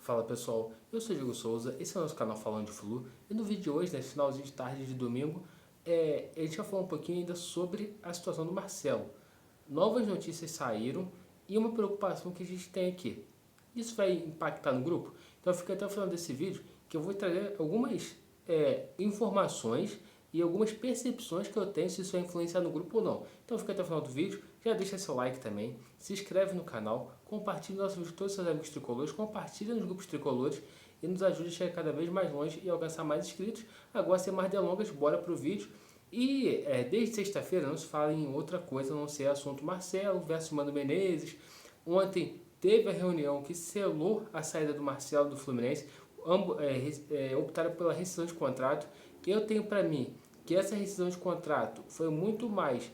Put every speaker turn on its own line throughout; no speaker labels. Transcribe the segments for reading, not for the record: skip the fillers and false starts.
Fala pessoal, eu sou o Diego Souza, esse é o nosso canal Falando de Flu e no vídeo de hoje, nesse finalzinho de tarde de domingo, a gente vai falar um pouquinho ainda sobre a situação do Marcelo. Novas notícias saíram e uma preocupação que a gente tem aqui. Isso vai impactar no grupo? Então fica até o final desse vídeo que eu vou trazer algumas informações e algumas percepções que eu tenho se isso vai influenciar no grupo ou não. Então fica até o final do vídeo, já deixa seu like também, se inscreve no canal, compartilhe nosso vídeo com todos os seus amigos tricolores, compartilha nos grupos tricolores e nos ajude a chegar cada vez mais longe e alcançar mais inscritos. Agora, sem mais delongas, bora pro vídeo. E desde sexta-feira não se fala em outra coisa a não ser assunto Marcelo versus Mano Menezes. Ontem teve a reunião que selou a saída do Marcelo do Fluminense, ambos optaram pela rescisão de contrato. Eu tenho para mim que essa rescisão de contrato foi muito mais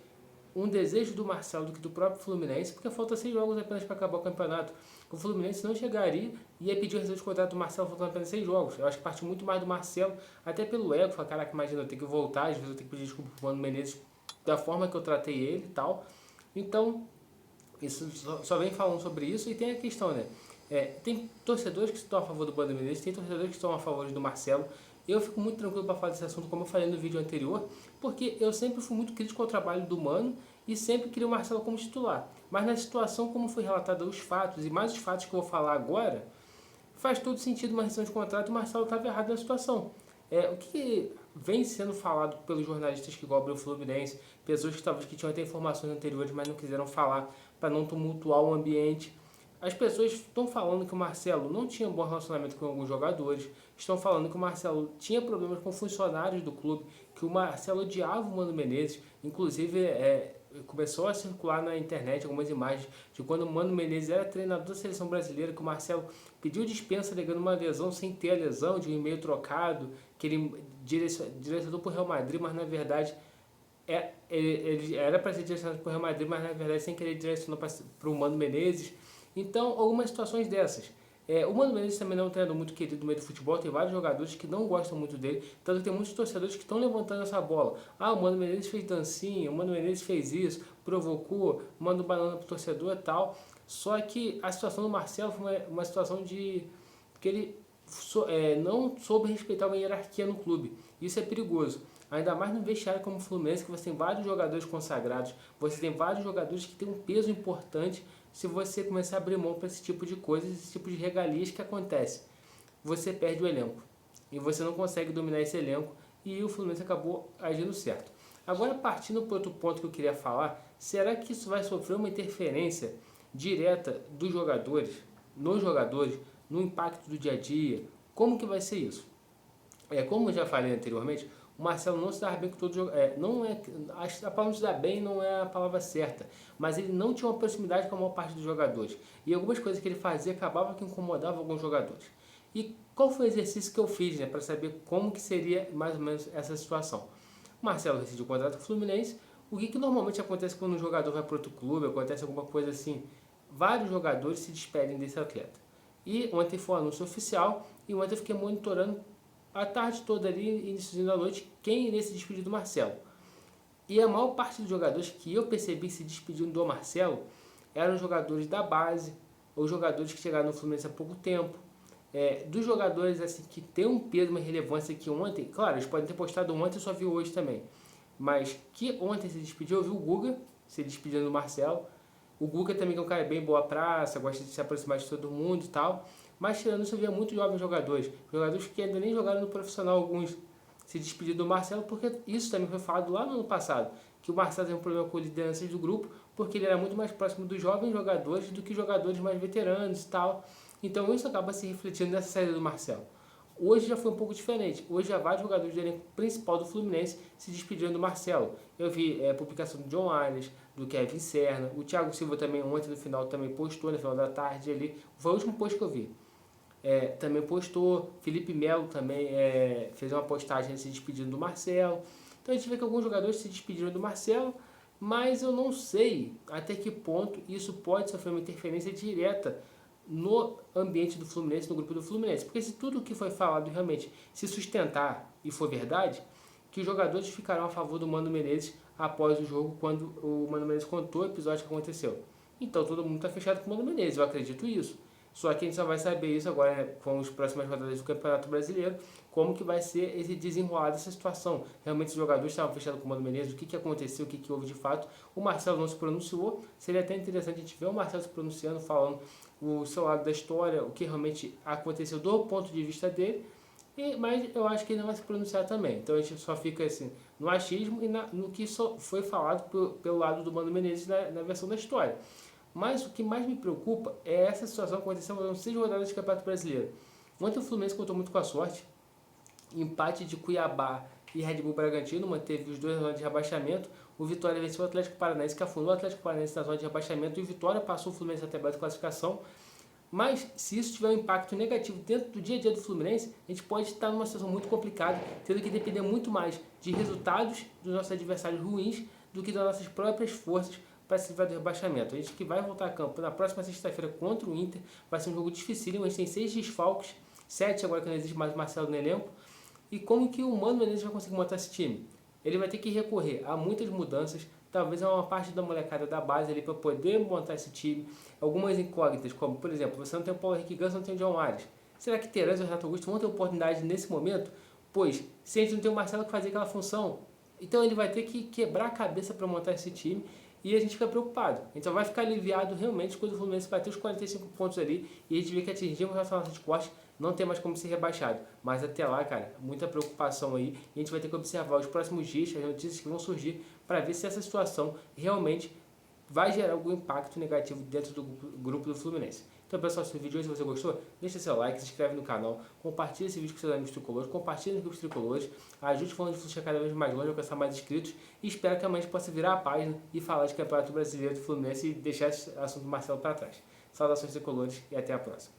um desejo do Marcelo do que do próprio Fluminense, porque falta 6 jogos apenas para acabar o campeonato. O Fluminense não chegaria e ia pedir a rescisão de contrato do Marcelo faltando apenas 6 jogos. Eu acho que partiu muito mais do Marcelo, até pelo ego, falar, caraca, imagina, eu tenho que voltar, às vezes eu tenho que pedir desculpa pro Mano Menezes da forma que eu tratei ele e tal. Então, isso só vem falando sobre isso. E tem a questão, né? Tem torcedores que estão a favor do Mano Menezes, tem torcedores que estão a favor do Marcelo. Eu fico muito tranquilo para falar desse assunto, como eu falei no vídeo anterior, porque eu sempre fui muito crítico ao trabalho do Mano e sempre queria o Marcelo como titular. Mas na situação como foi relatada os fatos, e mais os fatos que eu vou falar agora, faz todo sentido uma rescisão de contrato e o Marcelo estava errado na situação. O que vem sendo falado pelos jornalistas que cobrem o Fluminense, pessoas que talvez que tinham até informações anteriores, mas não quiseram falar para não tumultuar o ambiente. As pessoas estão falando que o Marcelo não tinha um bom relacionamento com alguns jogadores, estão falando que o Marcelo tinha problemas com funcionários do clube, que o Marcelo odiava o Mano Menezes, inclusive começou a circular na internet algumas imagens de quando o Mano Menezes era treinador da seleção brasileira, que o Marcelo pediu dispensa alegando uma lesão sem ter a lesão, de um e-mail trocado, que ele direcionou para o Real Madrid, mas na verdade ele era para ser direcionado para o Real Madrid, mas na verdade sem querer direcionou para o Mano Menezes. Então, algumas situações dessas. O Mano Menezes também não é um treinador muito querido no meio do futebol, tem vários jogadores que não gostam muito dele, tanto que tem muitos torcedores que estão levantando essa bola. Ah, o Mano Menezes fez dancinha, o Mano Menezes fez isso, provocou, manda um banana pro torcedor e tal. Só que a situação do Marcelo foi uma situação de que ele não soube respeitar uma hierarquia no clube. Isso é perigoso. Ainda mais no vestiário como o Fluminense, que você tem vários jogadores consagrados, você tem vários jogadores que têm um peso importante. Se você começar a abrir mão para esse tipo de coisas, esse tipo de regalias que acontece, você perde o elenco. E você não consegue dominar esse elenco e o Fluminense acabou agindo certo. Agora, partindo para outro ponto que eu queria falar, será que isso vai sofrer uma interferência direta dos jogadores, nos jogadores, no impacto do dia a dia? Como que vai ser isso? Como eu já falei anteriormente, o Marcelo não se dava bem com todos os jogadores. A palavra se dar bem não é a palavra certa, mas ele não tinha uma proximidade com a maior parte dos jogadores. E algumas coisas que ele fazia acabavam que incomodavam alguns jogadores. E qual foi o exercício que eu fiz, para saber como que seria mais ou menos essa situação? O Marcelo rescindiu o contrato com o Fluminense. O que normalmente acontece quando um jogador vai para outro clube, acontece alguma coisa assim? Vários jogadores se despedem desse atleta. E ontem foi o anúncio oficial, e ontem eu fiquei monitorando a tarde toda ali, início da noite, quem iria se despedir do Marcelo. E a maior parte dos jogadores que eu percebi se despedindo do Marcelo eram jogadores da base, ou jogadores que chegaram no Fluminense há pouco tempo. Dos jogadores assim, que tem um peso, uma relevância que ontem, claro, eles podem ter postado ontem, eu só vi hoje também, mas que ontem se despediu, eu vi o Guga se despedindo do Marcelo. O Guga também que é um cara bem boa praça, gosta de se aproximar de todo mundo e tal. Mas tirando isso, eu via muitos jovens jogadores que ainda nem jogaram no profissional, alguns se despediram do Marcelo, porque isso também foi falado lá no ano passado, que o Marcelo tem um problema com lideranças do grupo, porque ele era muito mais próximo dos jovens jogadores do que jogadores mais veteranos e tal. Então isso acaba se refletindo nessa saída do Marcelo. Hoje já foi um pouco diferente. Hoje já vários jogadores do elenco principal do Fluminense se despediram do Marcelo. Eu vi a publicação do John Arias, do Kevin Serna, o Thiago Silva também ontem no final também postou, no final da tarde ali. Foi o último post que eu vi. Também postou, Felipe Melo também fez uma postagem se despedindo do Marcelo. Então a gente vê que alguns jogadores se despediram do Marcelo, mas eu não sei até que ponto isso pode sofrer uma interferência direta no ambiente do Fluminense, no grupo do Fluminense. Porque se tudo o que foi falado realmente se sustentar e for verdade, que os jogadores ficarão a favor do Mano Menezes após o jogo, quando o Mano Menezes contou o episódio que aconteceu. Então todo mundo está fechado com o Mano Menezes, eu acredito isso. Só que a gente só vai saber isso agora, né, com as próximas rodadas do Campeonato Brasileiro, como que vai ser esse desenrolar dessa situação. Realmente os jogadores estavam fechados com o Mano Menezes, o que aconteceu, o que houve de fato. O Marcelo não se pronunciou, seria até interessante a gente ver o Marcelo se pronunciando, falando o seu lado da história, o que realmente aconteceu do ponto de vista dele, mas eu acho que ele não vai se pronunciar também. Então a gente só fica assim, no achismo e no que só foi falado pelo lado do Mano Menezes na versão da história. Mas o que mais me preocupa é essa situação que aconteceu nas 6 rodadas do Campeonato Brasileiro. Ontem o Fluminense contou muito com a sorte. Empate de Cuiabá e Red Bull Bragantino manteve os dois na zona de rebaixamento. O Vitória venceu o Atlético Paranaense, que afundou o Atlético Paranaense na zona de rebaixamento. E o Vitória passou o Fluminense até a tabela de classificação. Mas se isso tiver um impacto negativo dentro do dia a dia do Fluminense, a gente pode estar numa situação muito complicada, tendo que depender muito mais de resultados dos nossos adversários ruins do que das nossas próprias forças para se livrar do rebaixamento. A gente que vai voltar a campo na próxima sexta-feira contra o Inter, vai ser um jogo dificílimo, a gente tem 6 desfalques, 7 agora que não existe mais o Marcelo no elenco. E como que o Mano Menezes vai conseguir montar esse time? Ele vai ter que recorrer a muitas mudanças, talvez a uma parte da molecada da base ali para poder montar esse time. Algumas incógnitas, como por exemplo, você não tem o Paulo Henrique Ganso, não tem o John Arias. Será que Terãs e o Renato Augusto vão ter oportunidade nesse momento? Pois, se a gente não tem o Marcelo que fazia aquela função, então ele vai ter que quebrar a cabeça para montar esse time e a gente fica preocupado. A gente só vai ficar aliviado realmente quando o Fluminense bater os 45 pontos ali e a gente vê que atingimos a nossa de corte, não tem mais como ser rebaixado. Mas até lá, cara, muita preocupação aí. E a gente vai ter que observar os próximos dias, as notícias que vão surgir, para ver se essa situação realmente vai gerar algum impacto negativo dentro do grupo do Fluminense. Então, pessoal, se o vídeo hoje você gostou, deixa seu like, se inscreve no canal, compartilha esse vídeo com seus amigos tricolores, compartilha nos grupos tricolores, ajude o Falando de Futebol cada vez mais longe, alcançar mais inscritos e espero que amanhã a gente possa virar a página e falar de Campeonato Brasileiro do Fluminense e deixar esse assunto do Marcelo para trás. Saudações tricolores e até a próxima.